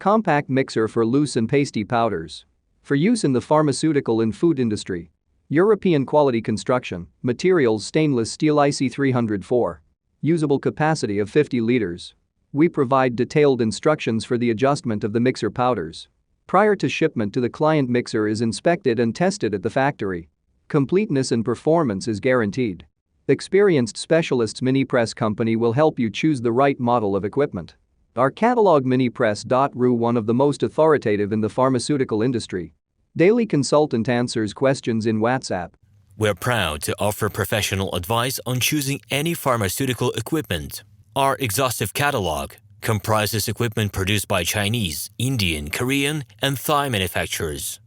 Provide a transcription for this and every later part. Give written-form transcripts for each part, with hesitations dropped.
Compact mixer for loose and pasty powders. For use in the pharmaceutical and food industry. European quality construction, materials stainless steel IC304. Usable capacity of 50 liters. We provide detailed instructions for the adjustment of the mixer powders. Prior to shipment to the client, mixer is inspected and tested at the factory. Completeness and performance is guaranteed. Experienced specialists Minipress company will help you choose the right model of equipment. Our catalog Minipress.ru, one of the most authoritative in the pharmaceutical industry. Daily consultant answers questions in WhatsApp. We're proud to offer professional advice on choosing any pharmaceutical equipment. Our exhaustive catalog comprises equipment produced by Chinese, Indian, Korean, and Thai manufacturers.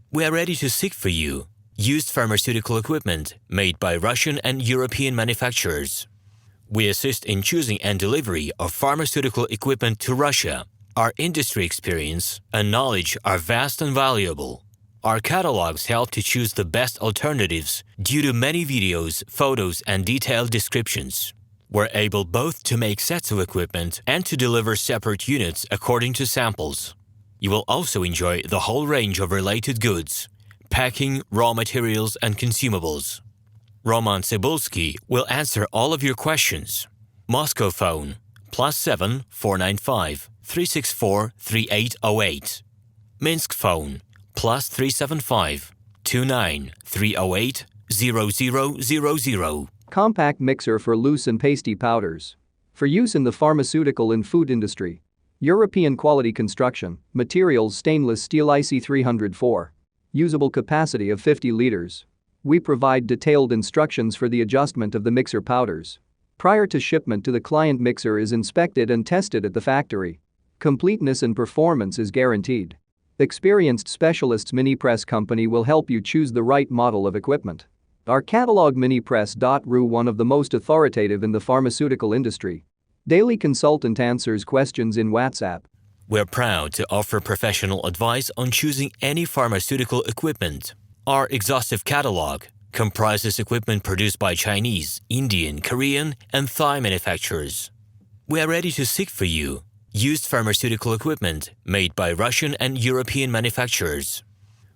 We are ready to seek for you used pharmaceutical equipment made by Russian and European manufacturers. We assist in choosing and delivery of pharmaceutical equipment to Russia. Our industry experience and knowledge are vast and valuable. Our catalogs help to choose the best alternatives due to many videos, photos, and detailed descriptions. We're able both to make sets of equipment and to deliver separate units according to samples. You will also enjoy the whole range of related goods, packing, raw materials, and consumables. RomanTsibulsky will answer all of your questions. Moscow phone +7 495 364 3808. Minsk phone +375 29 308 0000. Compact mixer for loose and pasty powders. For use in the pharmaceutical and food industry. European quality construction, materials stainless steel IC304. Usable capacity of 50 liters. We provide detailed instructions for the adjustment of the mixer powders. Prior to shipment to the client, mixer is inspected and tested at the factory. Completeness and performance is guaranteed. Experienced specialists Minipress company will help you choose the right model of equipment. Our catalog Minipress.ru, one of the most authoritative in the pharmaceutical industry. Daily consultant answers questions in WhatsApp. We're proud to offer professional advice on choosing any pharmaceutical equipment. Our exhaustive catalog comprises equipment produced by Chinese, Indian, Korean, and Thai manufacturers. We are ready to seek for you used pharmaceutical equipment made by Russian and European manufacturers.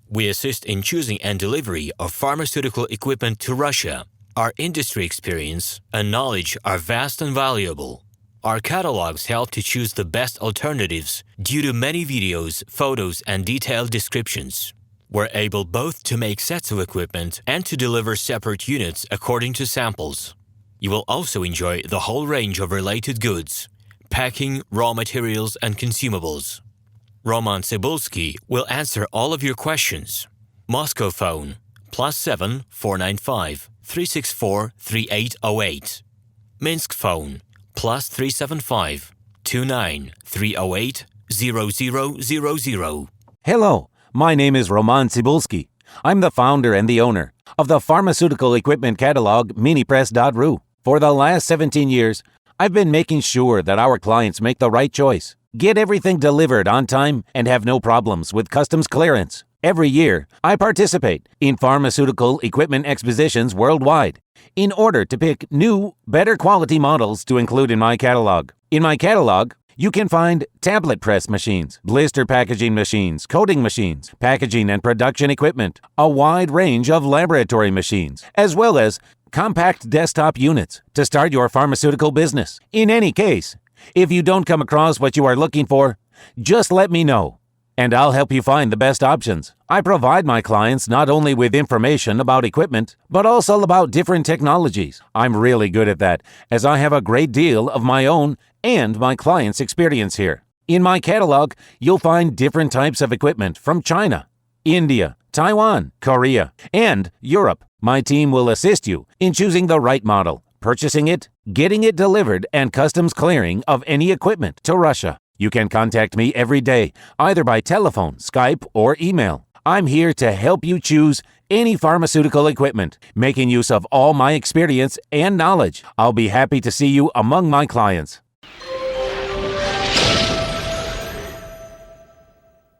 We assist in choosing and delivery of pharmaceutical equipment to Russia. Our industry experience and knowledge are vast and valuable. Our catalogs help to choose the best alternatives due to many videos, photos, and detailed descriptions. We're able both to make sets of equipment and to deliver separate units according to samples. You will also enjoy the whole range of related goods, packing, raw materials, and consumables. RomanTsibulsky will answer all of your questions. Moscow phone +7 495 364 3808. Minsk phone +375 29 308 0000. Hello, my name is RomanTsibulsky. I'm the founder and the owner of the pharmaceutical equipment catalog Minipress.ru. For the last 17 years, I've been making sure that our clients make the right choice, get everything delivered on time, and have no problems with customs clearance. Every year, I participate in pharmaceutical equipment expositions worldwide in order to pick new, better quality models to include in my catalog. In my catalog, you can find tablet press machines, blister packaging machines, coating machines, packaging and production equipment, a wide range of laboratory machines, as well as compact desktop units to start your pharmaceutical business. In any case, if you don't come across what you are looking for, just let me know, and I'll help you find the best options. I provide my clients not only with information about equipment, but also about different technologies. I'm really good at that, as I have a great deal of my own and my clients' experience here. In my catalog, you'll find different types of equipment from China, India, Taiwan, Korea, and Europe. My team will assist you in choosing the right model, purchasing it, getting it delivered, and customs clearing of any equipment to Russia. You can contact me every day, either by telephone, Skype, or email. I'm here to help you choose any pharmaceutical equipment, making use of all my experience and knowledge. I'll be happy to see you among my clients.